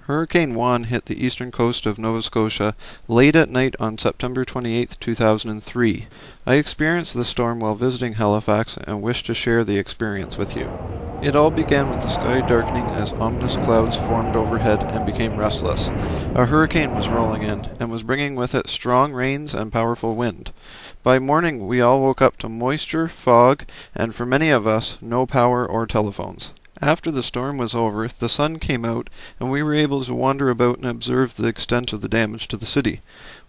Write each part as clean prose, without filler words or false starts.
Hurricane Juan hit the eastern coast of Nova Scotia late at night on September 28, 2003. I experienced the storm while visiting Halifax and wish to share the experience with you. It all began with the sky darkening as ominous clouds formed overhead and became restless. A hurricane was rolling in and was bringing with it strong rains and powerful wind. By morning, we all woke up to moisture, fog, and for many of us, no power or telephones. After the storm was over, the sun came out, and we were able to wander about and observe the extent of the damage to the city.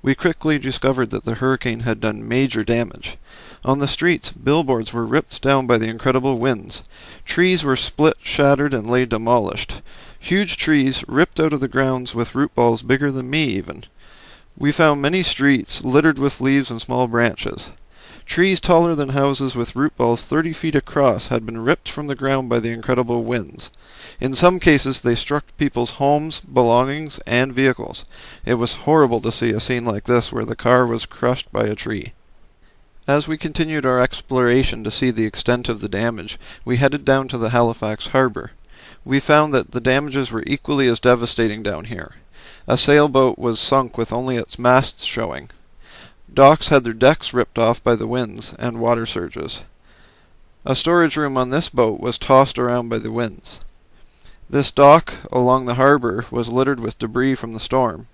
We quickly discovered that the hurricane had done major damage. On the streets, billboards were ripped down by the incredible winds. Trees were split, shattered, and lay demolished. Huge trees ripped out of the grounds with root balls bigger than me even. We found many streets littered with leaves and small branches. Trees taller than houses with root balls 30 feet across had been ripped from the ground by the incredible winds. In some cases, they struck people's homes, belongings, and vehicles. It was horrible to see a scene like this where the car was crushed by a tree. As we continued our exploration to see the extent of the damage, we headed down to the Halifax harbor. We found that the damages were equally as devastating down here. A sailboat was sunk with only its masts showing. Docks had their decks ripped off by the winds and water surges. A storage room on this boat was tossed around by the winds. This dock along the harbor was littered with debris from the storm.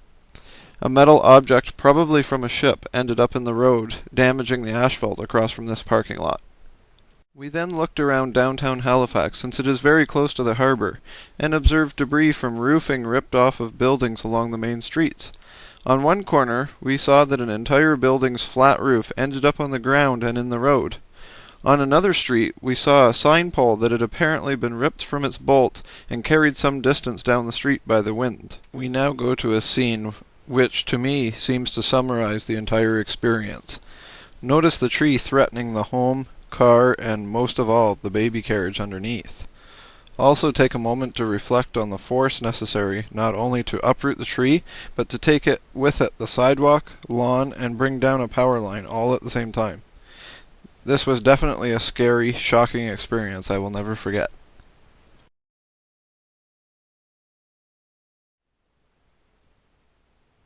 A metal object, probably from a ship, ended up in the road, damaging the asphalt across from this parking lot. We then looked around downtown Halifax, since it is very close to the harbor, and observed debris from roofing ripped off of buildings along the main streets. On one corner, we saw that an entire building's flat roof ended up on the ground and in the road. On another street, we saw a sign pole that had apparently been ripped from its bolt and carried some distance down the street by the wind. We now go to a scene which, to me, seems to summarize the entire experience. Notice the tree threatening the home, car, and most of all, the baby carriage underneath. Also take a moment to reflect on the force necessary not only to uproot the tree, but to take it with it the sidewalk, lawn, and bring down a power line all at the same time. This was definitely a scary, shocking experience I will never forget.